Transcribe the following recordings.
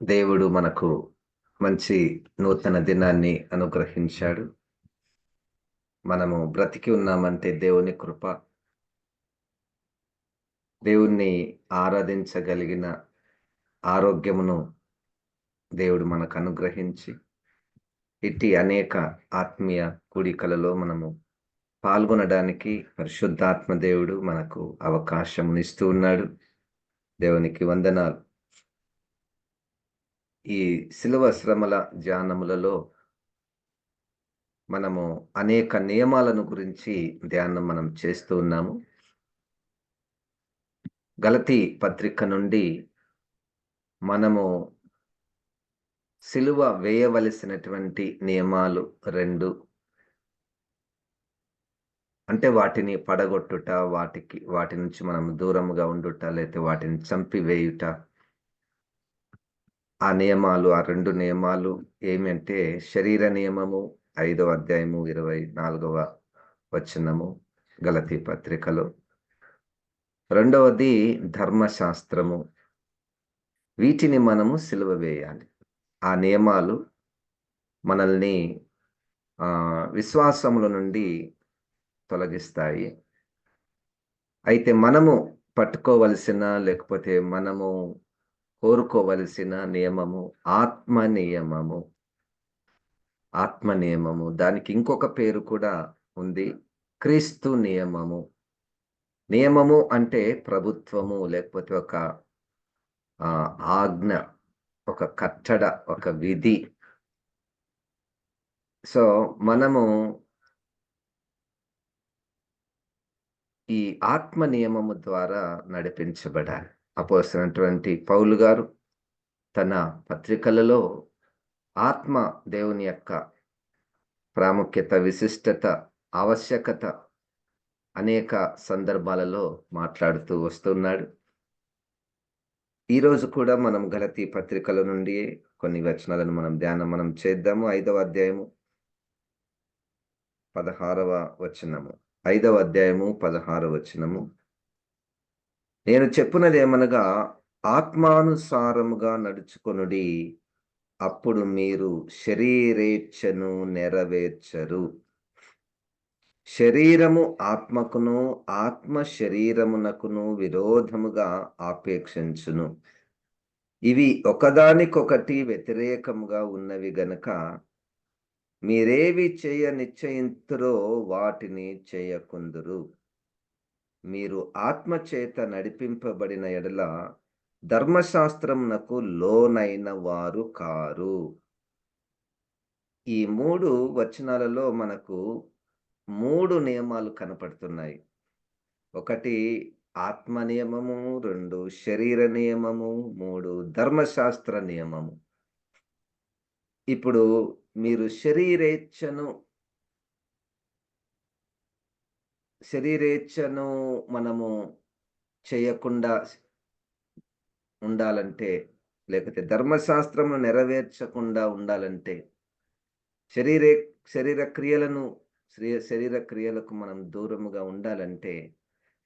దేవుడు మనకు మంచి నూతన దినాన్ని అనుగ్రహించాడు. మనము బ్రతికి ఉన్నామంటే దేవుని కృప. దేవుణ్ణి ఆరాధించగలిగిన ఆరోగ్యమును దేవుడు మనకు అనుగ్రహించి, ఇట్టి అనేక ఆత్మీయ కూడికలలో మనము పాల్గొనడానికి పరిశుద్ధాత్మ దేవుడు మనకు అవకాశమునిస్తూ ఉన్నాడు. దేవునికి వందనాలు. ఈ శిలువ శ్రమల ధ్యానములలో మనము అనేక నియమాలను గురించి ధ్యానం మనం చేస్తూ ఉన్నాము. గలతీ పత్రిక నుండి మనము సిలువ వేయవలసినటువంటి నియమాలు 2, అంటే వాటిని పడగొట్టుట, వాటి నుంచి మనం దూరముగా ఉండుట, లేకపోతే వాటిని చంపివేయుట. ఆ 2 నియమాలు ఏమంటే శరీర నియమము 5వ అధ్యాయము 24వ వచనము గలతీ పత్రికలో. రెండవది ధర్మశాస్త్రము. వీటిని మనము సిలువ వేయాలి. ఆ నియమాలు మనల్ని విశ్వాసముల నుండి తొలగిస్తాయి. అయితే మనము పట్టుకోవలసిన, లేకపోతే మనము కోరుకోవలసిన నియమము ఆత్మ నియమము. ఆత్మ నియమము. దానికి ఇంకొక పేరు కూడా ఉంది, క్రీస్తు నియమము. నియమము అంటే ప్రభుత్వము, లేకపోతే ఒక ఆజ్ఞ, ఒక కట్టడ, ఒక విధి. సో మనము ఈ ఆత్మ నియమము ద్వారా నడిపించబడాలి. అపోస్తలుడైనటువంటి పౌలు గారు తన పత్రికలలో ఆత్మ దేవుని యొక్క ప్రాముఖ్యత, విశిష్టత, ఆవశ్యకత అనేక సందర్భాలలో మాట్లాడుతూ వస్తున్నాడు. ఈరోజు కూడా మనం గలతీ పత్రికల నుండి కొన్ని వచనాలను మనం చేద్దాము. 5వ అధ్యాయము 16వ వచనము. 5వ అధ్యాయము 16వ వచనము. నేను చెప్పునదేమనగా ఆత్మానుసారముగా నడుచుకొనుడి, అప్పుడు మీరు శరీరేచ్ఛను నెరవేర్చరు. శరీరము ఆత్మకును, ఆత్మ శరీరమునకును విరోధముగా ఆపేక్షించును. ఇవి ఒకదానికొకటి వ్యతిరేకముగా ఉన్నవి గనక మీరేవి చేయ నిశ్చయింతురో వాటిని చేయకుందురు. మీరు ఆత్మ చేత నడిపింపబడిన ఎడల ధర్మశాస్త్రమునకు లోనైన వారు కారు. ఈ 3 వచనాలలో మనకు 3 నియమాలు కనపడుతున్నాయి. 1 ఆత్మ నియమము, 2 శరీర నియమము, 3 ధర్మశాస్త్ర నియమము. ఇప్పుడు మీరు శరీరేచ్ఛను మనము చేయకుండా ఉండాలంటే, లేకపోతే ధర్మశాస్త్రమును నెరవేర్చకుండా ఉండాలంటే, శరీర క్రియలకు మనం దూరముగా ఉండాలంటే,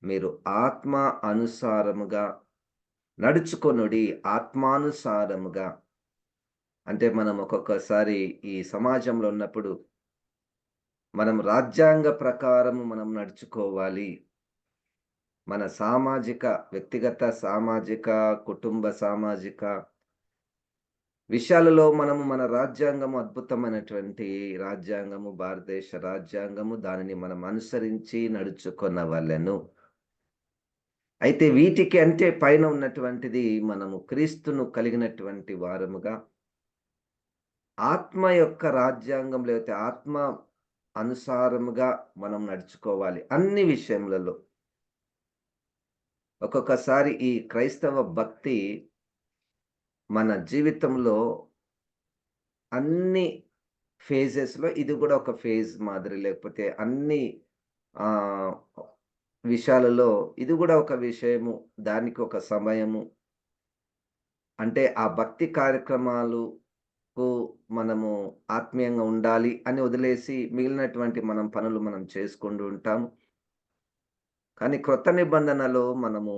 మీరు ఆత్మ అనుసారముగా నడుచుకొనుడి. ఆత్మానుసారముగా అంటే మనం ఒక్కొక్కసారి ఈ సమాజంలో ఉన్నప్పుడు మనం రాజ్యాంగ ప్రకారము మనం నడుచుకోవాలి. మన వ్యక్తిగత సామాజిక, కుటుంబ సామాజిక విషయాలలో మనము మన రాజ్యాంగము, అద్భుతమైనటువంటి రాజ్యాంగము, భారతదేశ రాజ్యాంగము, దానిని మనం అనుసరించి నడుచుకొనవలెను. అయితే వీటికి అంటే పైన ఉన్నటువంటిది మనము క్రీస్తును కలిగినటువంటి వారముగా ఆత్మ యొక్క రాజ్యాంగం, లేకపోతే ఆత్మ అనుసారముగా మనం నడుచుకోవాలి అన్ని విషయములలో. ఒక్కొక్కసారి ఈ క్రైస్తవ భక్తి మన జీవితంలో అన్ని ఫేజెస్‌లో ఇది కూడా ఒక ఫేజ్ మాదిరి, లేకపోతే అన్ని విషయాలలో ఇది కూడా ఒక విషయము, దానికి ఒక సమయము. అంటే ఆ భక్తి కార్యక్రమాలకు మనము ఆత్మీయంగా ఉండాలి అని వదిలేసి మిగిలినటువంటి పనులు మనం చేసుకుంటూ ఉంటాము. కానీ క్రొత్త నిబంధనలో మనము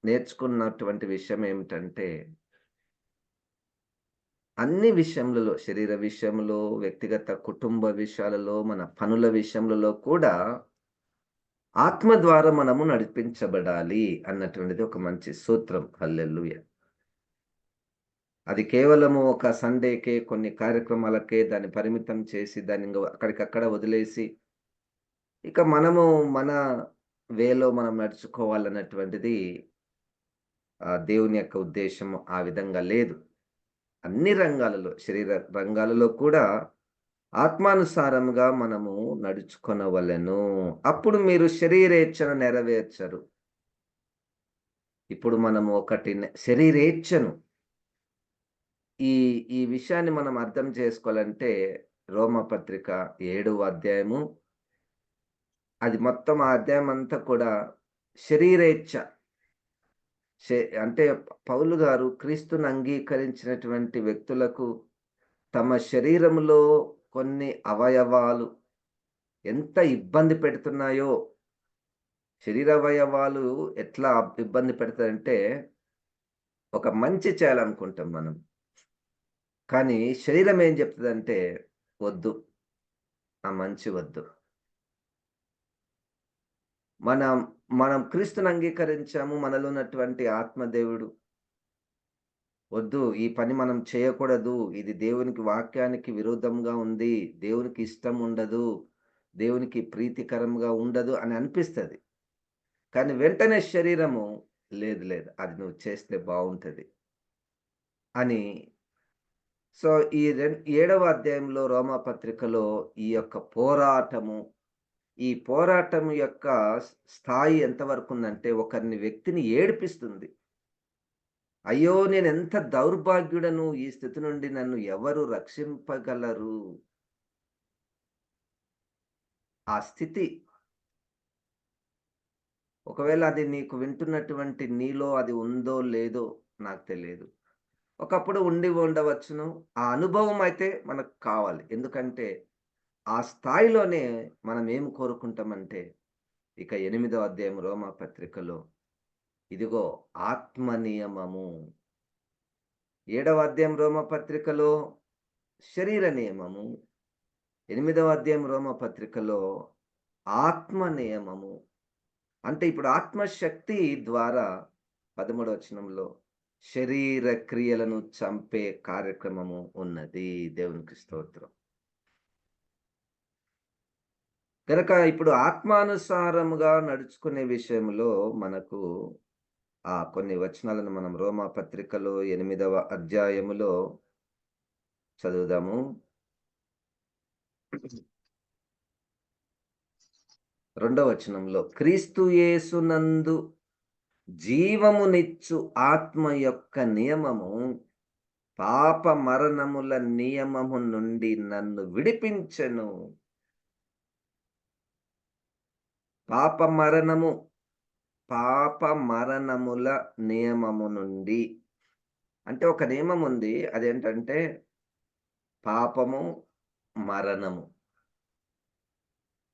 నేర్చుకున్నటువంటి విషయం ఏమిటంటే, అన్ని విషయములలో, శరీర విషయంలో, వ్యక్తిగత కుటుంబ విషయాలలో, మన పనుల విషయములలో కూడా ఆత్మ ద్వారా మనము నడిపించబడాలి అన్నటువంటిది ఒక మంచి సూత్రం. హల్లెలూయా! అది కేవలము ఒక సండేకే, కొన్ని కార్యక్రమాలకే దాన్ని పరిమితం చేసి, దాన్ని అక్కడికక్కడ వదిలేసి, ఇక మనము మన వేలో మనం నడుచుకోవాలన్నటువంటిది దేవుని యొక్క ఉద్దేశ్యం ఆ విధంగా లేదు. అన్ని రంగాలలో, శరీర రంగాలలో కూడా ఆత్మానుసారముగా మనము నడుచుకొనవలెను. అప్పుడు మీరు శరీరేచ్ఛను నెరవేర్చరు. ఇప్పుడు మనము ఒకటి శరీరేచ్ఛను ఈ ఈ విషయాన్ని మనం అర్థం చేసుకోవాలంటే రోమపత్రిక 7వ అధ్యాయము, అది మొత్తం ఆ అధ్యాయం అంతా కూడా శరీరేచ్ఛ. అంటే పౌలు గారు క్రీస్తుని అంగీకరించినటువంటి వ్యక్తులకు తమ శరీరములో కొన్ని అవయవాలు ఎంత ఇబ్బంది పెడుతున్నాయో, శరీరావయవాలు ఎట్లా ఇబ్బంది పెడతాయంటే, ఒక మంచి చేయాలనుకుంటాం మనం. కానీ శరీరం ఏం చెప్తదంటే, వద్దు. ఆ మంచి వద్దు. మనం మనం క్రీస్తుని అంగీకరించాము. మనలో ఉన్నటువంటి ఆత్మదేవుడు వద్దు, ఈ పని మనం చేయకూడదు. ఇది దేవునికి వాక్యానికి విరుద్ధంగా ఉంది. దేవునికి ఇష్టం ఉండదు. దేవునికి ప్రీతికరంగా ఉండదు అని అనిపిస్తది. కానీ వెంటనే శరీరము లేదు, లేదు, అది నువ్వు చేస్తే బావుంటది అని. సో, ఈ 7వ అధ్యాయంలో రోమా పత్రికలో ఈ యొక్క పోరాటము, ఈ పోరాటం యొక్క స్థాయి ఎంతవరకుందంటే వ్యక్తిని ఏడిపిస్తుంది. అయ్యో! నేనెంత దౌర్భాగ్యుడను. ఈ స్థితి నుండి నన్ను ఎవరు రక్షింపగలరు? ఆ స్థితి, ఒకవేళ అది నీకు వింటున్నటువంటి నీలో అది ఉందో లేదో నాకు తెలియదు. ఒకప్పుడు ఉండి ఉండవచ్చును. ఆ అనుభవం అయితే మనకు కావాలి. ఎందుకంటే ఆ స్థాయిలోనే మనం ఏం కోరుకుంటామంటే, ఇక 8వ అధ్యాయం రోమా పత్రికలో, ఇదిగో ఆత్మ నియమము. 7వ అధ్యాయం రోమా పత్రికలో శరీర నియమము. 8వ అధ్యాయం రోమా పత్రికలో ఆత్మ నియమము. అంటే ఇప్పుడు ఆత్మశక్తి ద్వారా 13వ వచనంలో శరీర క్రియలను చంపే కార్యక్రమము ఉన్నది. దేవునికి స్తోత్రం. గనక ఇప్పుడు ఆత్మానుసారముగా నడుచుకునే విషయంలో మనకు కొన్ని వచనాలను మనం రోమా పత్రికలో 8వ అధ్యాయములో చదువుదాము. 2వ వచనంలో, క్రీస్తు యేసునందు జీవమునిచ్చు ఆత్మ యొక్క నియమము పాప మరణముల నియమము నుండి నన్ను విడిపించెను. పాప మరణము, పాప మరణముల నియమము నుండి. అంటే ఒక నియమం ఉంది. అదేంటంటే పాపము, మరణము.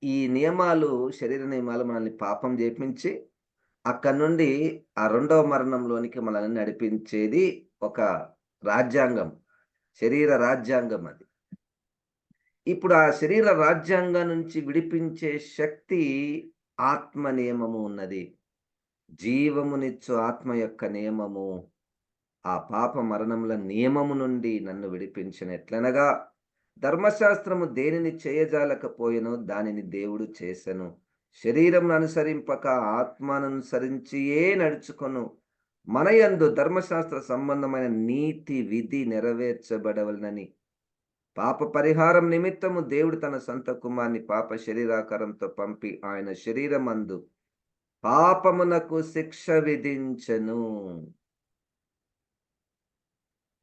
ఈ నియమాలు, శరీర నియమాలు మనల్ని పాపం చేపించి, అక్కడి నుండి ఆ రెండవ మరణంలోనికి మనల్ని నడిపించేది ఒక రాజ్యాంగం. శరీర రాజ్యాంగం అది. ఇప్పుడు ఆ శరీర రాజ్యాంగం నుంచి విడిపించే శక్తి ఆత్మ నియమము ఉన్నది. జీవమునిచ్చు ఆత్మ యొక్క నియమము ఆ పాప మరణముల నియమము నుండి నన్ను విడిపించెను. ఎట్లనగా ధర్మశాస్త్రము దేనిని చేయజాలకపోయెనో దానిని దేవుడు చేసెను. శరీరమును అనుసరింపక ఆత్మననుసరించియే నడుచుకొను మనయందు ధర్మశాస్త్ర సంబంధమైన నీతి విధి నెరవేర్చబడవలెనని పాప పరిహారం నిమిత్తము దేవుడు తన సొంత కుమారుని పాప శరీరాకారంతో పంపి ఆయన శరీరమందు పాపమునకు శిక్ష విధించెను.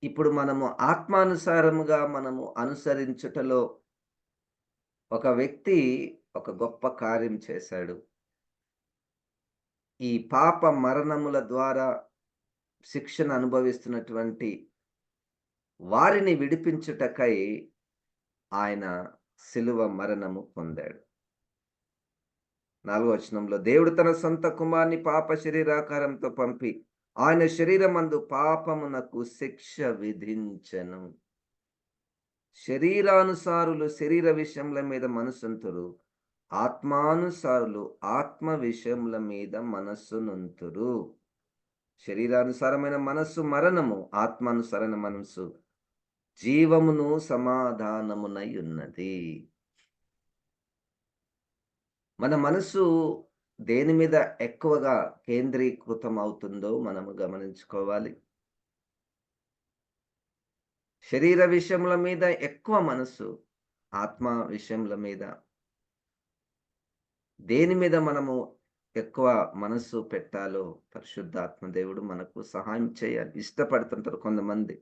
ఇప్పుడు మనము ఆత్మానుసారముగా మనము అనుసరించుటలో ఒక వ్యక్తి ఒక గొప్ప కార్యం చేశాడు. ఈ పాప మరణముల ద్వారా శిక్షను అనుభవిస్తున్నటువంటి వారిని విడిపించుటకై ఆయన శిలువ మరణము పొందాడు. 4వ వచనంలో, దేవుడు తన సొంత కుమారుని పాప శరీరాకారంతో పంపి ఆయన శరీరమందు పాపమునకు శిక్ష విధించెను. శరీరానుసారులు శరీర విషయముల మీద మనసుంతురు. ఆత్మానుసారులు ఆత్మ విషయముల మీద మనస్సునుంతురు. శరీరానుసారమైన మనస్సు మరణము, ఆత్మానుసారమైన మనస్సు జీవమును సమాధానమునై ఉన్నది. మన మనసు దేని మీద ఎక్కువగా కేంద్రీకృతం అవుతుందో మనము గమనించుకోవాలి. శరీర విషయముల మీద ఎక్కువ మనస్సు, ఆత్మ విషయముల మీద దేని మీద మనము ఎక్కువ మనస్సు పెట్టాలో పరిశుద్ధాత్మ దేవుడు మనకు సహాయం చేయాలి. ఇష్టపడుతుంటారు కొంతమంది.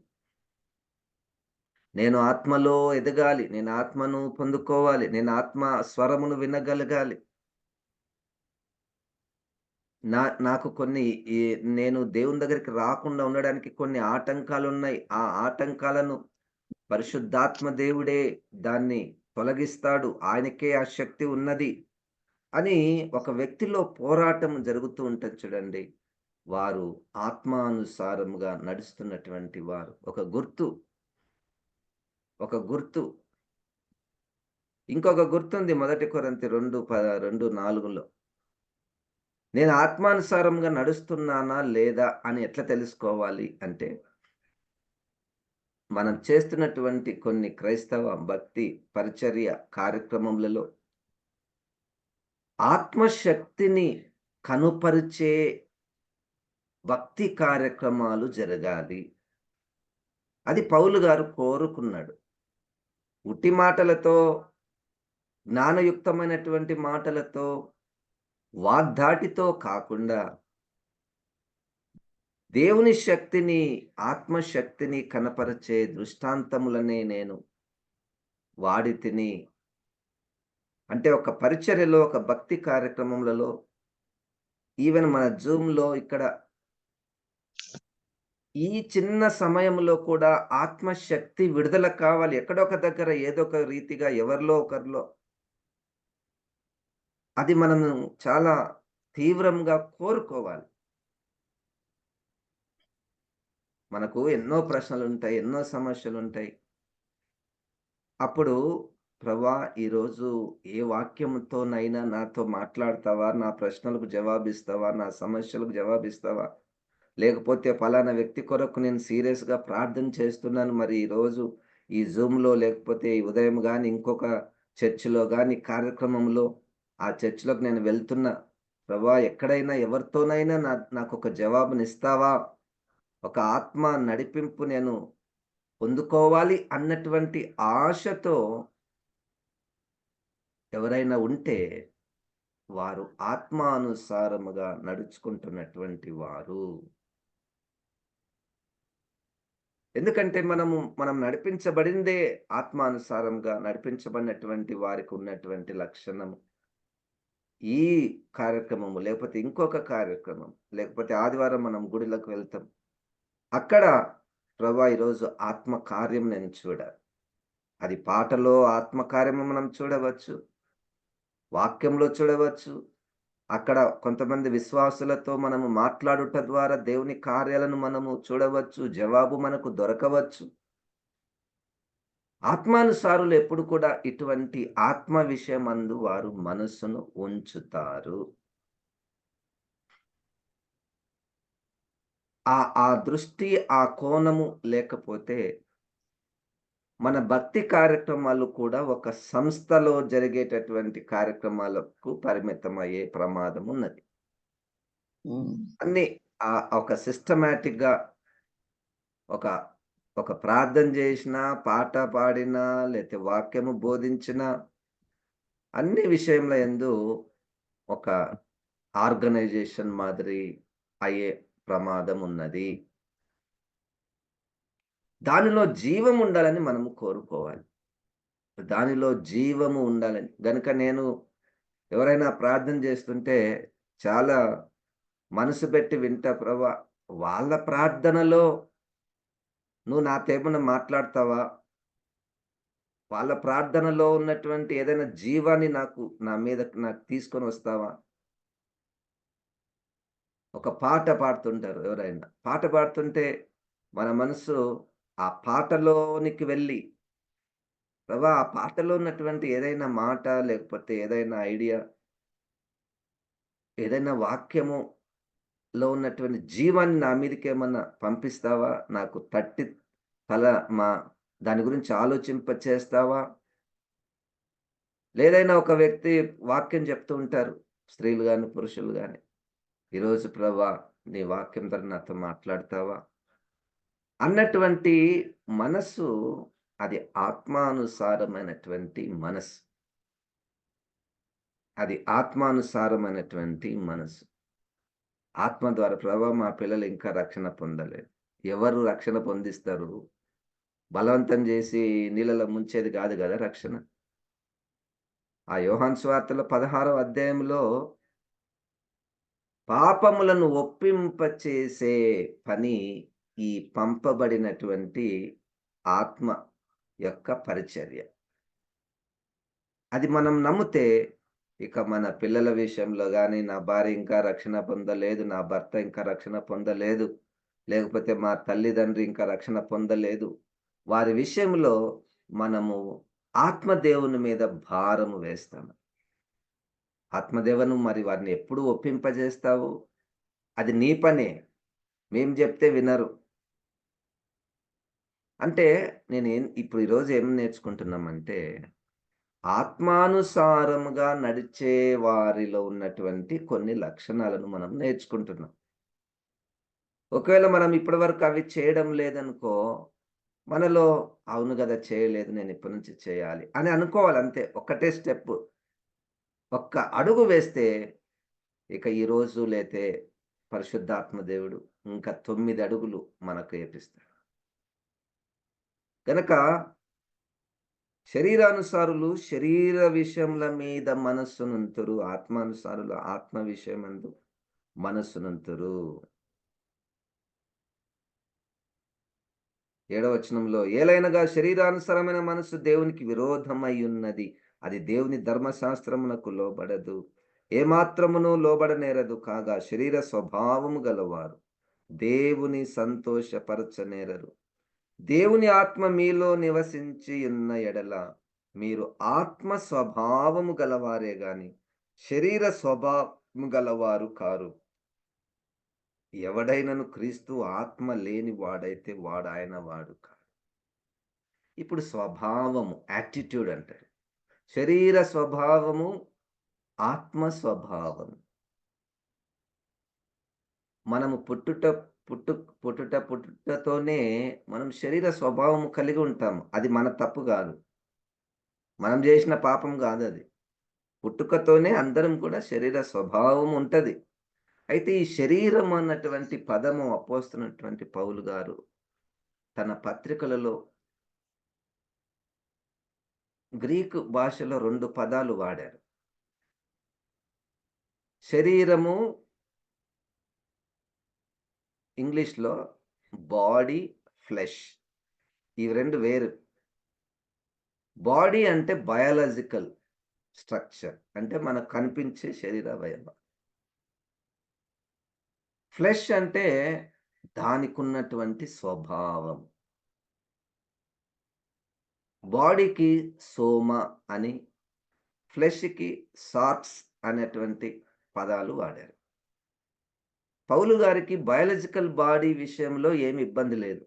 నేను ఆత్మలో ఎదగాలి. నేను ఆత్మను పొందుకోవాలి. నేను ఆత్మ స్వరమును వినగలగాలి. నాకు కొన్ని ఈ నేను దేవుని దగ్గరికి రాకుండా ఉండడానికి కొన్ని ఆటంకాలున్నాయి. ఆ ఆటంకాలను పరిశుద్ధాత్మ దేవుడే దాన్ని తొలగిస్తాడు. ఆయనకే ఆ శక్తి ఉన్నది అని ఒక వ్యక్తిలో పోరాటం జరుగుతూ ఉంటది చూడండి. వారు ఆత్మానుసారముగా నడుస్తున్నటువంటి వారు. ఒక గుర్తు. ఇంకొక గుర్తుంది 1 కొరింథీ 2:4లో. నేను ఆత్మానుసారంగా నడుస్తున్నానా లేదా అని ఎట్లా తెలుసుకోవాలి అంటే, మనం చేస్తున్నటువంటి కొన్ని క్రైస్తవ భక్తి పరిచర్య కార్యక్రమములలో ఆత్మశక్తిని కనుపరిచే భక్తి కార్యక్రమాలు జరగాలి. అది పౌలు గారు కోరుకున్నాడు. ఉట్టి మాటలతో, జ్ఞానయుక్తమైనటువంటి మాటలతో, వాగ్ధాటితో కాకుండా దేవుని శక్తిని, ఆత్మశక్తిని కనపరచే దృష్టాంతములనే నేను వాడితిని. అంటే ఒక పరిచర్యలో, ఒక భక్తి కార్యక్రమములలో ఈవెన్ మన జూమ్‌లో ఇక్కడ ఈ చిన్న సమయంలో కూడా ఆత్మశక్తి విడుదల కావాలి. ఎక్కడో ఒక దగ్గర ఏదో ఒక రీతిగా ఎవరిలో ఒకరిలో అది మనము చాలా తీవ్రంగా కోరుకోవాలి. మనకు ఎన్నో ప్రశ్నలుంటాయి. ఎన్నో సమస్యలుంటాయి. అప్పుడు ప్రభా ఈరోజు ఏ వాక్యముతోనైనా నాతో మాట్లాడతావా? నా ప్రశ్నలకు జవాబిస్తావా? నా సమస్యలకు జవాబిస్తావా? లేకపోతే పలానా వ్యక్తి కొరకు నేను సీరియస్‌గా ప్రార్థన చేస్తున్నాను. మరి ఈరోజు ఈ జూమ్‌లో లేకపోతే ఈ ఉదయం గాని, ఇంకొక చర్చ్‌లో గాని కార్యక్రమంలో ఆ చర్చ్‌లోకి నేను వెళ్తున్నా. ప్రభా ఎక్కడైనా ఎవరితోనైనా నాకొక జవాబునిస్తావా? ఒక ఆత్మ నడిపింపు నేను పొందుకోవాలి అన్నటువంటి ఆశతో ఎవరైనా ఉంటే, వారు ఆత్మానుసారముగా నడుచుకుంటున్నటువంటి వారు. ఎందుకంటే మనం నడిపించబడిందే ఆత్మానుసారంగా నడిపించబడినటువంటి వారికి ఉన్నటువంటి లక్షణము. ఈ కార్యక్రమము లేకపోతే ఇంకొక కార్యక్రమం, లేకపోతే ఆదివారం మనం గుడిలకు వెళ్తాం. అక్కడ ప్రభా ఈరోజు ఆత్మ కార్యం నేను చూడాలి. అది పాటలో ఆత్మ కార్యము మనం చూడవచ్చు. వాక్యంలో చూడవచ్చు. అక్కడ కొంతమంది విశ్వాసులతో మనము మాట్లాడుట ద్వారా దేవుని కార్యాలను మనము చూడవచ్చు. జవాబు మనకు దొరకవచ్చు. ఆత్మానుసారులు ఎప్పుడు కూడా ఇటువంటి ఆత్మ విషయమందు వారు మనస్సును ఉంచుతారు. ఆ దృష్టి, ఆ కోణము లేకపోతే మన భక్తి కార్యక్రమాలు కూడా ఒక సంస్థలో జరిగేటటువంటి కార్యక్రమాలకు పరిమితమయ్యే ప్రమాదం ఉన్నది. హ్మ్. అన్నీ ఒక సిస్టమాటిక్‌గా ఒక ఒక ప్రార్థన జేసినా, పాట పాడినా, లేతే వాక్యము బోధించినా, అన్ని విషయముల యందు ఒక ఆర్గనైజేషన్ మాదిరి అయ్యే ప్రమాదం ఉన్నది. దానిలో జీవం ఉండాలని మనము కోరుకోవాలి. దానిలో జీవము ఉండాలని. గనుక నేను ఎవరైనా ప్రార్థన చేస్తుంటే చాలా మనసు పెట్టి వింటా ప్రభా! వాళ్ళ ప్రార్థనలో నువ్వు నాతో ఏమన్నా మాట్లాడతావా? వాళ్ళ ప్రార్థనలో ఉన్నటువంటి ఏదైనా జీవాన్ని నాకు తీసుకొని వస్తావా? ఒక పాట పాడుతుంటారు ఎవరైనా. పాట పాడుతుంటే మన మనసు ఆ పాటలోనికి వెళ్ళి ప్రభా ఆ పాటలో ఉన్నటువంటి ఏదైనా మాట, లేకపోతే ఏదైనా ఐడియా, ఏదైనా వాక్యములో ఉన్నటువంటి జీవాన్ని నా మీదకేమన్నా పంపిస్తావా? నాకు తట్టి తల మా దాని గురించి ఆలోచింపచేస్తావా? లేదైనా ఒక వ్యక్తి వాక్యం చెప్తూ ఉంటారు. స్త్రీలు గాని, పురుషులు గాని. ఈరోజు ప్రభా నీ వాక్యం ద్వారా నాతో మాట్లాడతావా? అన్నటువంటి మనస్సు అది ఆత్మానుసారమైనటువంటి మనస్సు. అది ఆత్మానుసారమైనటువంటి మనస్సు. ఆత్మ ద్వారా ప్రభా మా పిల్లలు ఇంకా రక్షణ పొందలేదు. ఎవరు రక్షణ పొందిస్తారు? బలవంతం చేసి నీళ్ళలో ముంచేది కాదు గదా రక్షణ. ఆ యోహాను సువార్తలో 16వ అధ్యాయంలో పాపములను ఒప్పింపచేసే పని ఈ పంపబడినటువంటి ఆత్మ యొక్క పరిచర్య. అది మనం నమ్మితే ఇక మన పిల్లల విషయంలో గాని, నా భార్య ఇంకా రక్షణ పొందలేదు, నా భర్త ఇంకా రక్షణ పొందలేదు, లేకపోతే మా తల్లిదండ్రి ఇంకా రక్షణ పొందలేదు. వారి విషయంలో మనము ఆత్మదేవుని మీద భారము వేస్తాము. ఆత్మదేవను మరి వారిని ఎప్పుడు ఒప్పింపజేస్తావు? అది నీ పనే. మేము జెప్తే వినరు. అంటే ఇప్పుడు ఈరోజు ఏం నేర్చుకుంటున్నామంటే, ఆత్మానుసారముగా నడిచే వారిలో ఉన్నటువంటి కొన్ని లక్షణాలను మనం నేర్చుకుంటున్నాం. ఒకవేళ మనం ఇప్పటి వరకు అవి చేయడం లేదనుకో, మనలో అవును గదా! చేయలేదు నేను ఇప్పటి నుంచి చేయాలి అని అనుకోవాలి అంతే. ఒక్కటే స్టెప్. ఒక్క అడుగు వేస్తే ఇక ఈరోజు లేతే పరిశుద్ధాత్మ దేవుడు ఇంకా 9 అడుగులు మనకు ఏపిస్తాడు. గనక శరీరానుసారులు శరీర విషయముల మీద మనస్సునుంతురు. ఆత్మానుసారులు ఆత్మ విషయమందు మనస్సునుంతురు. 7వ వచనంలో ఏలైనగా శరీరానుసారమైన మనస్సు దేవునికి విరోధమయ్యున్నది. అది దేవుని ధర్మశాస్త్రమునకు లోబడదు. ఏమాత్రమును లోబడనేరదు. కాగా శరీర స్వభావము గలవారు దేవుని సంతోషపరచనేరరు. దేవుని ఆత్మ మీలో నివసించి ఉన్న ఎడల మీరు ఆత్మ స్వభావము గలవారే గాని శరీర స్వభావము గలవారు కారు. ఎవడైనను క్రీస్తు ఆత్మ లేని వాడైతే వాడాయన వాడు కాడు. ఇప్పుడు స్వభావము యాటిట్యూడ్ అంటారు. శరీర స్వభావము, ఆత్మ స్వభావము. మనము పుట్టుటతోనే మనం శరీర స్వభావము కలిగి ఉంటాము. అది మన తప్పు గాదు. మనం జేసిన పాపం గాదది. పుట్టుకతోనే అందరం కూడా శరీర స్వభావం ఉంటది. అయితే ఈ శరీరం అన్నటువంటి పదము అపోస్తున్నటువంటి పౌలు గారు తన పత్రికలలో గ్రీకు భాషలో 2 పదాలు వాడారు. శరీరము ఇంగ్లీష్‌లో బాడీ, ఫ్లెష్ ఇవి 2 వేరు. బాడీ అంటే బయాలజికల్ స్ట్రక్చర్. అంటే మనకు కనిపించే శరీర అవయవం. ఫ్లెష్ అంటే దానికున్నటువంటి స్వభావం. బాడీకి సోమ అని, ఫ్లెష్‌కి సార్క్స్ అనేటువంటి పదాలు వాడారు. పౌలు గారికి బయాలజికల్ బాడీ విషయంలో ఏమి ఇబ్బంది లేదు.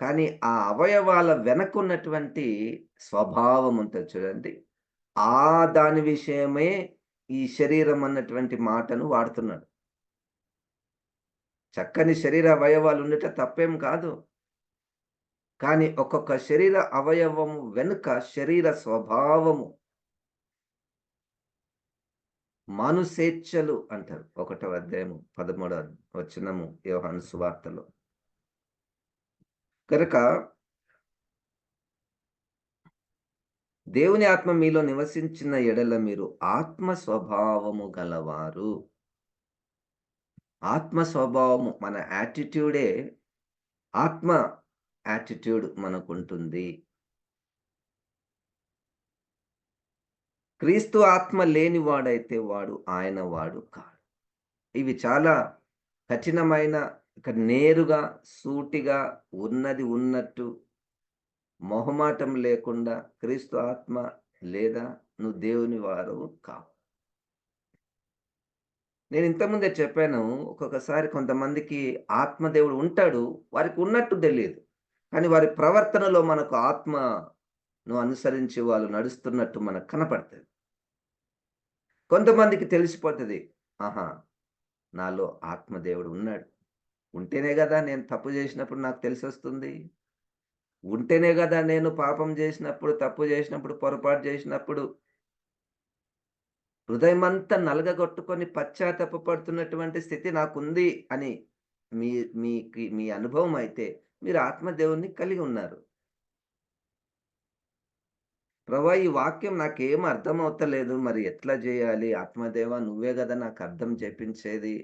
కానీ ఆ అవయవాల వెనకున్నటువంటి స్వభావం ఉంటది చూడండి. దాని విషయమే ఈ శరీరం అన్నటువంటి మాటను వాడుతున్నాడు. చక్కని శరీర అవయవాలు ఉండుట తప్పేం కాదు. కానీ ఒక్కొక్క శరీర అవయవము వెనుక శరీర స్వభావము మానుషేచ్ఛలు అంటారు. 1వ అధ్యాయము 13వ వచనము యోహాను సువార్తలో. కనుక దేవుని ఆత్మ మీలో నివసించిన ఎడల మీరు ఆత్మ స్వభావము గలవారు. ఆత్మ స్వభావము మన యాటిట్యూడే ఆత్మ యాటిట్యూడ్ మనకుంటుంది. క్రీస్తు ఆత్మ లేనివాడైతే వాడు ఆయన వాడు కాడు. ఇవి చాలా కఠినమైన నేరుగా, సూటిగా ఉన్నది ఉన్నట్టు మొహమాటం లేకుండా క్రీస్తు ఆత్మ లేదా నువ్వు దేవుని వారవు కావు. నేను ఇంతకుముందే చెప్పాను. ఒక్కొక్కసారి కొంతమందికి ఆత్మదేవుడు ఉంటాడు. వారికి ఉన్నట్టు తెలీదు. కానీ వారి ప్రవర్తనలో మనకు ఆత్మను అనుసరించి వాళ్ళు నడుస్తున్నట్టు మనకు కనపడతది. కొంతమందికి తెలిసిపోతది. ఆహా! నాలో ఆత్మదేవుడు ఉన్నాడు. ఉంటేనే గదా నేను తప్పు జేసినప్పుడు నాకు తెలిసొస్తుంది. ఉంటేనే గదా నేను పాపం జేసినప్పుడు, తప్పు జేసినప్పుడు, పొరపాటు జేసినప్పుడు హృదయమంతా నలగగొట్టుకొని పశ్చాత్తాపపడుతున్నటువంటి స్థితి నాకుంది అని మీ అనుభవం అయితే మీరు ఆత్మదేవుడిని కలిగి ఉన్నారు. ప్రభా! ఈ వాక్యం నాకేం అర్థమవుతలేదు. మరి ఎట్లా జేయాలి? ఆత్మదేవా నువ్వే గదా నాకు అర్థం చేపించేది.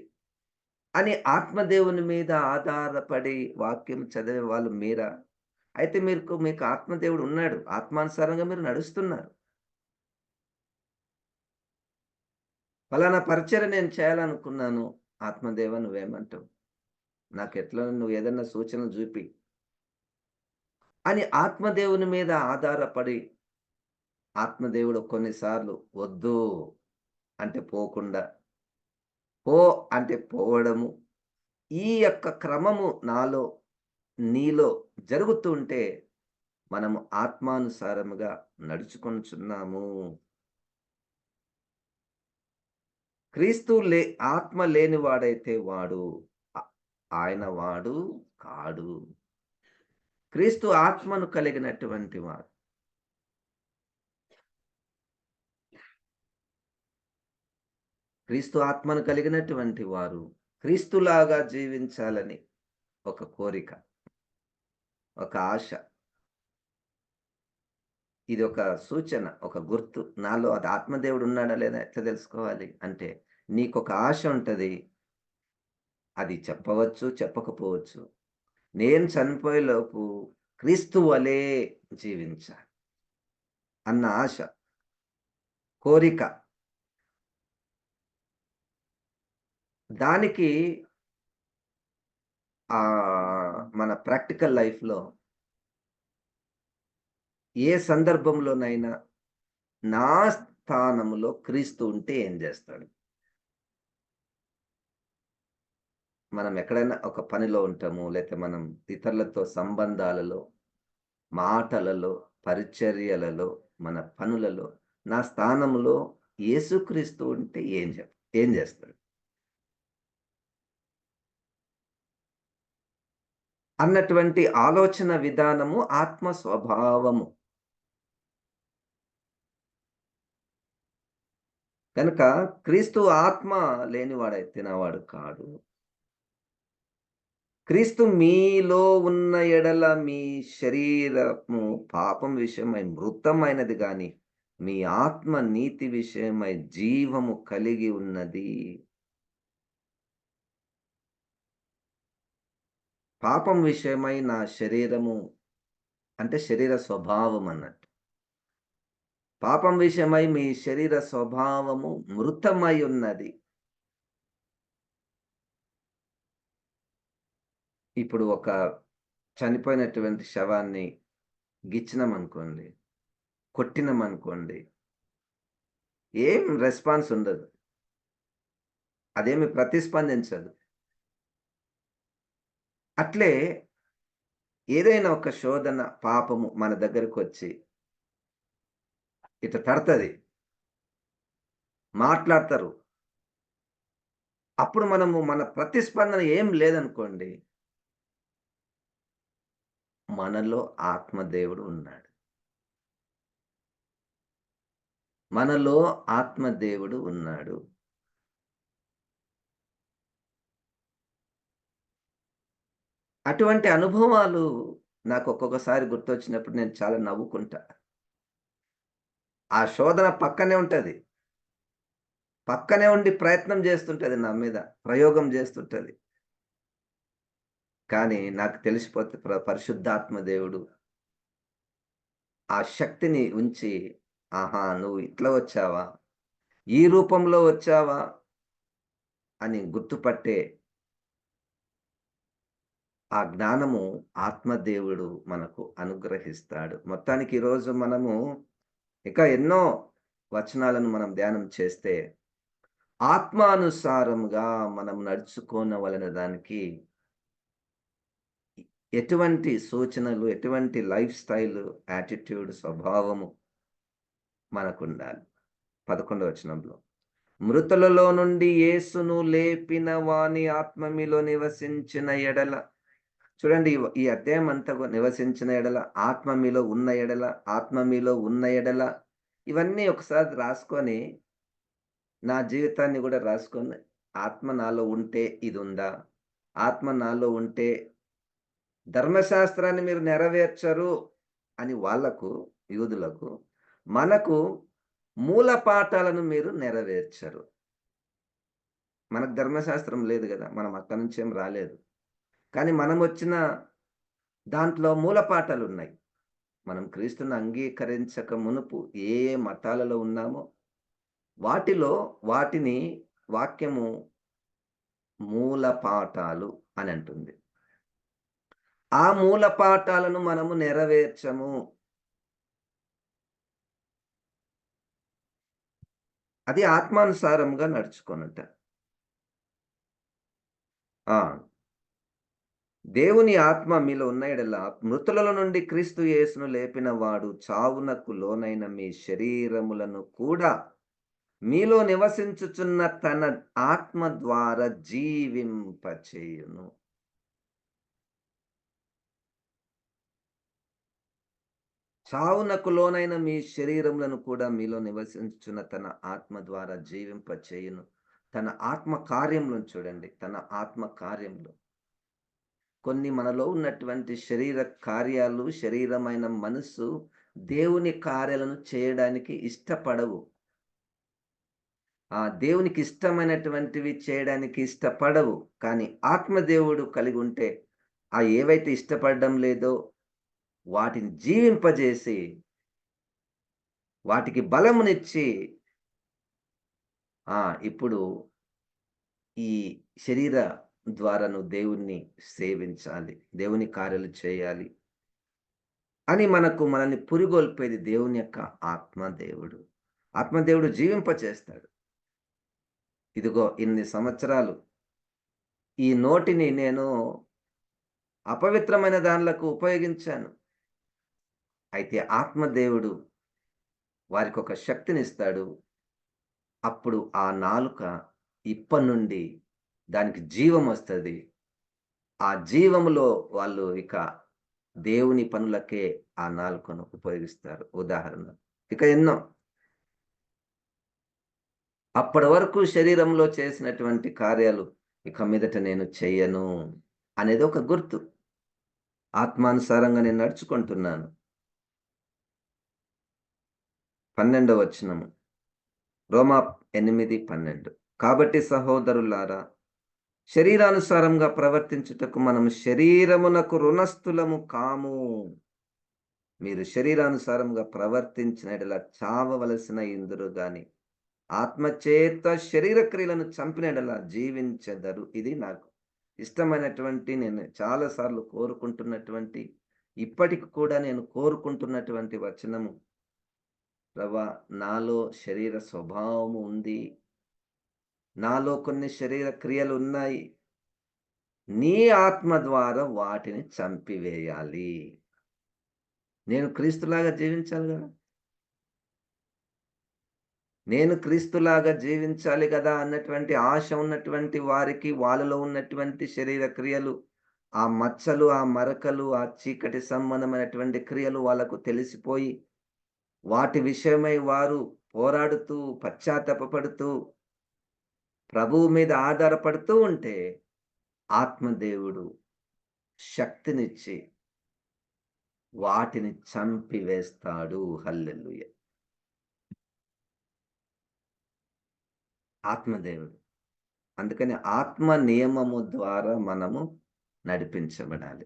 అని ఆత్మదేవుని మీద ఆధారపడి వాక్యం చదివే వాళ్ళు మీరా? అయితే మీకు ఆత్మదేవుడు ఉన్నాడు. ఆత్మానుసారంగా మీరు నడుస్తున్నారు. ఫలానా పరిచర్య నేను చేయాలనుకున్నాను. ఆత్మదేవా నువ్వేమంటావు? నాకెట్లా నువ్వేదన్నా సూచనలు జూపి అని ఆత్మదేవుని మీద ఆధారపడి ఆత్మదేవుడు కొన్నిసార్లు వద్దు అంటే పోకుండా, పో అంటే పోవడము. ఈ యొక్క క్రమము నాలో, నీలో జరుగుతూ ఉంటే మనము ఆత్మానుసారముగా నడుచుకొనుచున్నాము. క్రీస్తు ఆత్మ లేనివాడైతే వాడు అ ఆయన వాడు కాడు. క్రీస్తు ఆత్మను కలిగినటువంటి వాడు. క్రీస్తు ఆత్మను కలిగినటువంటి వారు క్రీస్తులాగా జీవించాలని ఒక కోరిక, ఒక ఆశ. ఇది ఒక సూచన, ఒక గుర్తు. నాలో అది ఆత్మదేవుడు ఉన్నాడా లేదా ఎట్లా తెలుసుకోవాలి? అంటే నీకొక ఆశ ఉంటది. అది చెప్పవచ్చు, చెప్పకపోవచ్చు. నేను చనిపోయేలోపు క్రీస్తు వలే జీవించాలి అన్న ఆశ, కోరిక. దానికి మన ప్రాక్టికల్ లైఫ్‌లో ఏ సందర్భంలోనైనా నా స్థానంలో క్రీస్తు ఉంటే ఏం జేస్తాడు? మనం ఎక్కడైనా ఒక పనిలో ఉంటాము. లేతే మనం ఇతరులతో సంబంధాలలో, మాటలలో, పరిచర్యలలో, మన పనులలో నా స్థానంలో యేసుక్రీస్తు ఉంటే ఏం జేస్తాడు? అన్నటువంటి ఆలోచన విధానము ఆత్మ స్వభావము. కనుక క్రీస్తు ఆత్మ లేనివాడైతే నావాడు కాడు. క్రీస్తు మీలో ఉన్న ఎడల మీ శరీరము పాపం విషయమై మృతమైనది గాని, మీ ఆత్మ నీతి విషయమై జీవము కలిగి ఉన్నది. పాపం విషయమై నా శరీరము అంటే శరీర స్వభావం అన్నట్టు. పాపం విషయమై మీ శరీర స్వభావము మృతమై ఉన్నది. ఇప్పుడు ఒక చనిపోయినటువంటి శవాన్ని గిచ్చినామనుకోండి, కొట్టినామనుకోండి, ఏం రెస్పాన్స్ ఉండదు. అదేమి ప్రతిస్పందించదు. అట్లే ఏదైనా ఒక శోధన, పాపము మన దగ్గరకొచ్చి ఇట్లా తడతది. మాట్లాడతారు. అప్పుడు మన ప్రతిస్పందన ఏం లేదనుకోండి, మనలో ఆత్మదేవుడు ఉన్నాడు. మనలో ఆత్మదేవుడు ఉన్నాడు. అటువంటి అనుభవాలు నాకు ఒక్కొక్కసారి గుర్తొచ్చినప్పుడు నేను చాలా నవ్వుకుంటా. ఆ శోధన పక్కనే ఉంటది. పక్కనే ఉండి ప్రయత్నం చేస్తుంటది నా మీద. ప్రయోగం చేస్తుంటది. కానీ నాకు తెలిసిపోతే పరిశుద్ధాత్మ దేవుడు ఆ శక్తిని ఉంచి, ఆహా! నువ్వు ఇట్లా వచ్చావా? ఈ రూపంలో వచ్చావా? అని గుర్తుపట్టే ఆ జ్ఞానము ఆత్మదేవుడు మనకు అనుగ్రహిస్తాడు. మొత్తానికి ఈరోజు మనము ఇంకా ఎన్నో వచనాలను మనం ధ్యానం చేస్తే, ఆత్మానుసారముగా మనం నడుచుకోనవలెన దానికి ఎటువంటి సూచనలు, ఎటువంటి లైఫ్ స్టైల్, యాటిట్యూడ్, స్వభావము మనకుండాలి. 11వ వచనంలో. మృతులలో నుండి యేసును లేపిన వాని ఆత్మ మీలో నివసించిన ఎడల, చూడండి ఈ అధ్యాయం అంతా నివసించిన ఎడల, ఆత్మ మీలో ఉన్న ఎడల, ఆత్మ మీలో ఉన్న ఎడల, ఇవన్నీ ఒకసారి రాసుకొని, నా జీవితాన్ని గూడా రాసుకొని, ఆత్మ నాలో ఉంటే ఇదుందా? ఆత్మ నాలో ఉంటే ధర్మశాస్త్రాన్ని మీరు నెరవేర్చరు అని వాళ్ళకు, యూదులకు, మనకు మూల పాఠాలను మీరు నెరవేర్చరు. మనకు ధర్మశాస్త్రం లేదు గదా! మనం అక్కడి నుంచేం రాలేదు. కానీ మనమొచ్చిన దాంట్లో మూల పాఠాలున్నాయి. మనం క్రీస్తుని అంగీకరించక మునుపు ఏ ఏ మతాలలో ఉన్నామో, వాటిలో వాటిని వాక్యము మూల పాఠాలు అని అంటుంది. ఆ మూల పాఠాలను మనము నెరవేర్చము. అది ఆత్మానుసారంగా నడుచుకొనుట. ఆ! దేవుని ఆత్మ మీలో ఉన్న యెడల, మృతులలో నుండి క్రీస్తు యేసును లేపిన వాడు చావునకు లోనైన మీ శరీరములను కూడా మీలో నివసించుచున్న తన ఆత్మ ద్వారా జీవింపచేయును. చావునకు లోనైన మీ శరీరములను కూడా మీలో నివసించుచున్న తన ఆత్మ ద్వారా జీవింపచేయును. తన ఆత్మ కార్యములను చూడండి. తన ఆత్మ కార్యములు. కొన్ని మనలో ఉన్నటువంటి శరీర కార్యాలు, శరీరమైన మనస్సు దేవుని కార్యాలను చేయడానికి ఇష్టపడవు. దేవునికి ఇష్టమైనటువంటివి చేయడానికి ఇష్టపడవు. కానీ ఆత్మదేవుడు కలిగుంటే, ఏవైతే ఇష్టపడడం లేదో వాటిని జీవింపజేసి, వాటికి బలమునిచ్చి, ఇప్పుడు ఈ శరీర ద్వారా నువ్వు దేవుణ్ణి సేవించాలి, దేవుని కార్యాలు చేయాలి అని మనల్ని పురిగొల్పేది దేవుని యొక్క ఆత్మదేవుడు. ఆత్మదేవుడు జీవింపచేస్తాడు. ఇదిగో ఇన్ని సంవత్సరాలు ఈ నోటిని నేను అపవిత్రమైన దాన్లకు ఉపయోగించాను. అయితే ఆత్మదేవుడు వారికొక శక్తినిస్తాడు. అప్పుడు ఆ నాలుక ఇప్పటినుండి దానికి జీవమొస్తది. ఆ జీవములో వాళ్ళు ఇక దేవుని పనులకే ఆ నాలుకను ఉపయోగిస్తారు. ఉదాహరణ ఇక ఎన్నో. అప్పటి వరకు శరీరంలో చేసినటువంటి కార్యాలు ఇక మీదట నేను చెయ్యను అనేది ఒక గుర్తు. ఆత్మానుసారంగా నేను నడుచుకుంటున్నాను. 12వ వచనము. రోమా 8:12. కాబట్టి సహోదరులారా, శరీరానుసారంగా ప్రవర్తించుటకు మనము శరీరమునకు రుణస్థులము కాము. మీరు శరీరానుసారంగా ప్రవర్తించిన యెడల చావవలసిన ఇందురు గాని, ఆత్మచేత శరీర క్రియలను చంపిన యెడల జీవించెదరు. ఇది నాకు ఇష్టమైనటువంటి, నేను చాలా సార్లు కోరుకుంటున్నటువంటి, ఇప్పటికి కూడా నేను కోరుకుంటున్నటువంటి వచనము. ప్రభా, నాలో శరీర స్వభావము ఉంది. నాలో కొన్ని శరీర క్రియలున్నాయి. నీ ఆత్మ ద్వారా వాటిని చంపివేయాలి. నేను క్రీస్తులాగా జీవించాలి గదా! నేను క్రీస్తులాగా జీవించాలి గదా అన్నటువంటి ఆశ ఉన్నటువంటి వారికి, వాళ్ళలో ఉన్నటువంటి శరీర క్రియలు, ఆ మచ్చలు, ఆ మరకలు, ఆ చీకటి సంబంధమైనటువంటి క్రియలు వాళ్ళకు తెలిసిపోయి, వాటి విషయమై వారు పోరాడుతూ, పశ్చాత్తాపపడుతూ, ప్రభువు మీద ఆధారపడుతూ ఉంటే, ఆత్మదేవుడు శక్తినిచ్చి వాటిని చంపివేస్తాడు. హల్లెలూయా! ఆత్మదేవుడు. అందుకని ఆత్మ నియమము ద్వారా మనము నడిపించబడాలి.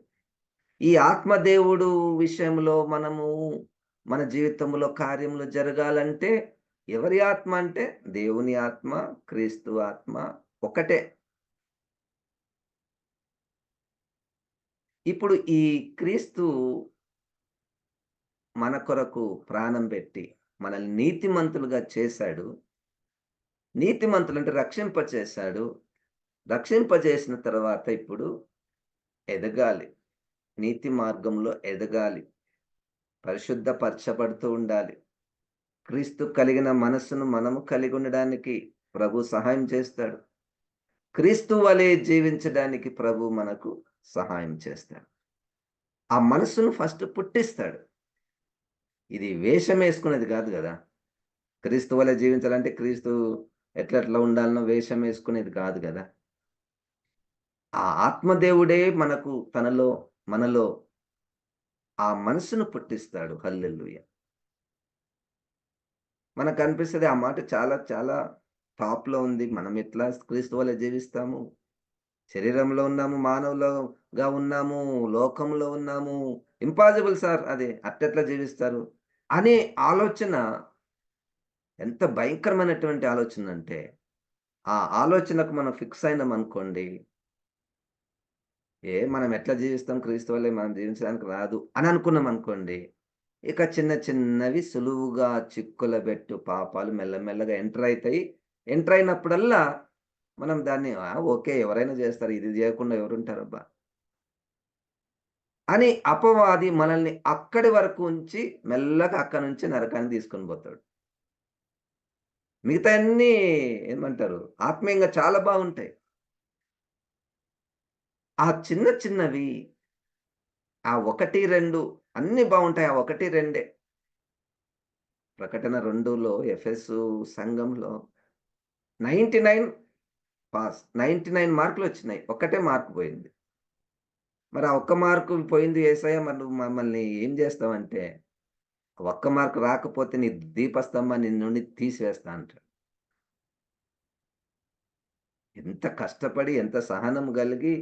ఈ ఆత్మదేవుడు విషయంలో మనము మన జీవితంలో కార్యములు జరగాలంటే, ఎవరి ఆత్మ అంటే దేవుని ఆత్మ, క్రీస్తు ఆత్మ ఒకటే. ఇప్పుడు ఈ క్రీస్తు మన కొరకు ప్రాణం పెట్టి మనల్ని నీతిమంతులుగా చేశాడు. నీతిమంతులంటే రక్షింపచేశాడు. రక్షింపజేసిన తర్వాత ఇప్పుడు ఎదగాలి. నీతి మార్గంలో ఎదగాలి. పరిశుద్ధపరచబడుతూ ఉండాలి. క్రీస్తు కలిగిన మనస్సును మనము కలిగి ఉండడానికి ప్రభు సహాయం చేస్తాడు. క్రీస్తు వలె జీవించడానికి ప్రభు మనకు సహాయం చేస్తాడు. ఆ మనస్సును ఫస్ట్ పుట్టిస్తాడు. ఇది వేషం వేసుకునేది కాదు గదా! క్రీస్తు వలె జీవించాలంటే క్రీస్తు ఎట్లెట్లా ఉండాలనో వేషం వేసుకునేది కాదు గదా! ఆ ఆత్మదేవుడే మనలో ఆ మనసును పుట్టిస్తాడు. హల్లెలూయా! మనకనిపిస్తది ఆ మాట చాలా చాలా టాప్‌లో ఉంది. మనం ఎట్లా క్రీస్తు వలె జీవిస్తాము? శరీరంలో ఉన్నాము, మానవులుగా ఉన్నాము, లోకంలో ఉన్నాము. ఇంపాసిబుల్ సార్ అది. అట్టెట్లా జీవిస్తారు? అనే ఆలోచన ఎంత భయంకరమైనటువంటి ఆలోచనంటే, ఆ ఆలోచనకు మనం ఫిక్స్ అయినామనుకోండి, మనం ఎట్లా జీవిస్తాం క్రీస్తు వల్లే మనం జీవించడానికి రాదు అని అనుకున్నామనుకోండి, ఇక చిన్న చిన్నవి సులువుగా చిక్కులబెట్టు పాపాలు మెల్లమెల్లగా ఎంటర్ అయితాయి. ఎంటర్ అయినప్పుడల్లా మనం దాన్ని ఓకే. ఎవరైనా చేస్తారు. ఇది చేయకుండా ఎవరుంటారబ్బా! అని అపవాది మనల్ని అక్కడి వరకు ఉంచి మెల్లగా అక్కడి నుంచి నరకానికి తీసుకొని పోతాడు. మిగతాయన్నీ ఏమంటారు? ఆత్మీయంగా చాలా బాగుంటాయి. ఆ చిన్న చిన్నవి ఆ 1, 2 అన్నీ బావుంటాయి. ఆ 1, 2 ప్రకటన 2లో ఎఫెసు సంఘంలో 99 పాస్. 99 మార్కులొచ్చినాయి. ఒక్కటే మార్క్ పోయింది. మరి ఆ ఒక్క మార్కు పోయింది యేసయ్య మరి నువ్వు మమ్మల్ని ఏం జేస్తావంటే, ఒక్క మార్క్ రాకపోతే నీ దీపస్తంభాన్ని నీ నుండి తీసివేస్తా అంటాడు. ఎంత కష్టపడి, ఎంత సహనం గలిగి,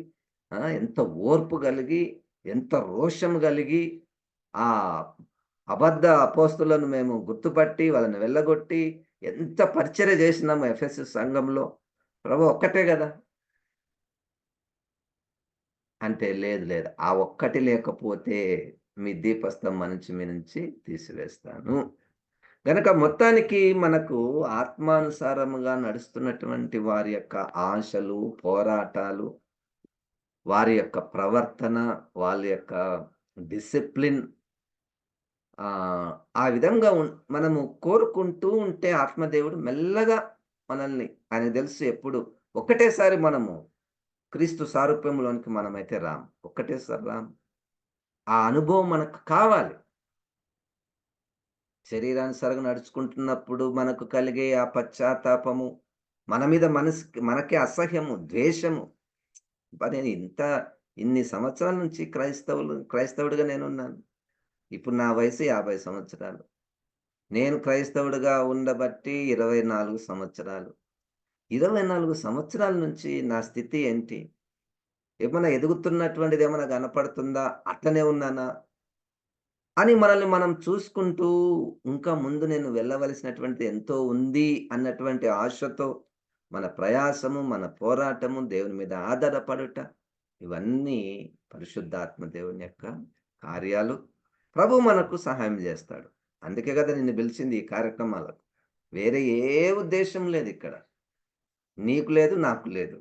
ఎంత ఓర్పు గలిగి, ఎంత రోషం గలిగి, ఆ అబద్ధ అపోస్తలులను మేము గుర్తుపట్టి, వాళ్ళని వెళ్ళగొట్టి, ఎంత పరిచర్య జేసినాము ఎఫెసు సంఘంలో. ప్రభు ఒక్కటే గదా! అంటే లేదు లేదు. ఆ ఒక్కటి లేకపోతే మీ దీపస్తంభం నుంచి మీ నుంచి తీసివేస్తాను. గనక మొత్తానికి మనకు ఆత్మానుసారముగా నడుస్తున్నటువంటి వారి యొక్క ఆశలు, పోరాటాలు, వారి యొక్క ప్రవర్తన, వాళ్ళ యొక్క డిసిప్లిన్ ఆ విధంగా మనము కోరుకుంటూ ఉంటే ఆత్మదేవుడు మెల్లగా మనల్ని ఆయనకు తెలుసు ఎప్పుడు ఒక్కటేసారి మనము క్రీస్తు సారూప్యంలోనికి మనమైతే రాము. ఒక్కటేసారి రాము. ఆ అనుభవం మనకు కావాలి. శరీరానుసారంగా నడుచుకుంటున్నప్పుడు మనకు కలిగే ఆ పశ్చాత్తాపము, మన మీద మనకే అసహ్యము, ద్వేషము. అబ్బా! ఇన్ని సంవత్సరాల నుంచి క్రైస్తవుడిగా నేనున్నాను. ఇప్పుడు నా వయసు 50 సంవత్సరాలు. నేను క్రైస్తవుడిగా ఉండబట్టి 24 సంవత్సరాలు. 24 సంవత్సరాల నుంచి నా స్థితి ఏంటి? ఏమన్నా ఎదుగుతున్నటువంటిదేమన్నా కనపడుతుందా? అట్లనే ఉన్నానా? అని మనల్ని మనం చూసుకుంటూ, ఇంకా ముందు నేను వెళ్ళవలసినటువంటిది ఎంతో ఉంది అన్నటువంటి ఆశతో, మన ప్రయాసము, మన పోరాటము, దేవుని మీద ఆధారపడుట, ఇవన్నీ పరిశుద్ధాత్మ దేవుని యొక్క కార్యాలు. ప్రభువు మనకు సహాయం జేస్తాడు. అందుకే గదా నిన్ను పిలిచింది ఈ కార్యక్రమాలకు. వేరే ఏ ఉద్దేశ్యం లేదిక్కడ. నీకు లేదు, నాకు లేదు.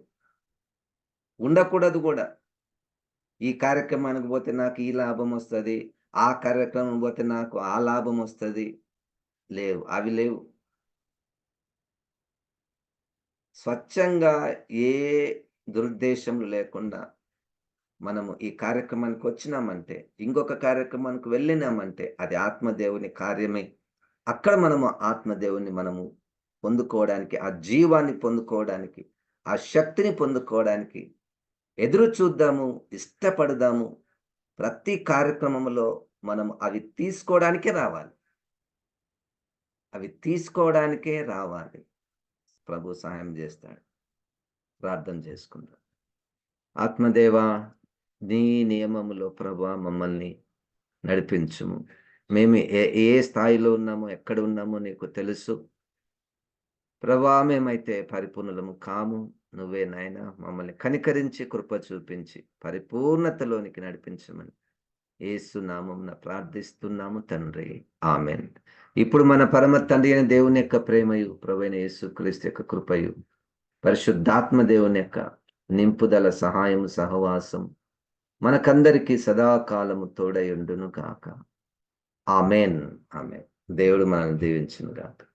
ఉండకూడదు గూడా. ఈ కార్యక్రమానికి పోతే నాకు ఈ లాభమొస్తది. ఆ కార్యక్రమం పోతే నాకు ఆ లాభమొస్తది. లేవు. అవి లేవు. స్వచ్ఛంగా ఏ దురుద్దేశములు లేకుండా మనము ఈ కార్యక్రమానికొచ్చినామంటే, ఇంకొక కార్యక్రమానికి వెళ్ళినామంటే అది ఆత్మదేవుని కార్యమే. అక్కడ మనము ఆత్మదేవుని మనము పొందుకోవడానికి, ఆ జీవాన్ని పొందుకోవడానికి, ఆ శక్తిని పొందుకోవడానికి ఎదురు చూద్దాము, ఇష్టపడదాము. ప్రతి కార్యక్రమంలో మనం అవి తీసుకోవడానికే రావాలి. అవి తీసుకోవడానికే రావాలి. ప్రభు సహాయం జేస్తాడు. ప్రార్థన చేసుకుందాం. ఆత్మదేవా! నీ నియమములో ప్రభా మమ్మల్ని నడిపించుము. మేము ఏ ఏ స్థాయిలో ఉన్నామో, ఎక్కడ ఉన్నామో నీకు తెలుసు. ప్రభా! మేమైతే పరిపూర్ణులము కాము. నువ్వే నాయనా మమ్మల్ని కనికరించి కృప చూపించి పరిపూర్ణతలోనికి నడిపించమని యేసు నామమున ప్రార్థిస్తున్నాము తండ్రి. ఆమేన్. ఇప్పుడు మన పరమ తండ్రి అయిన దేవుని యొక్క ప్రేమయు, ప్రభువైన యేసుక్రీస్తు యొక్క కృపయు, పరిశుద్ధాత్మ దేవుని యొక్క నింపుదల, సహాయం, సహవాసం మనకందరికీ సదాకాలము తోడై ఉండును గాక. ఆమేన్. ఆమేన్. దేవుడు మనల్ని దీవించును గాక.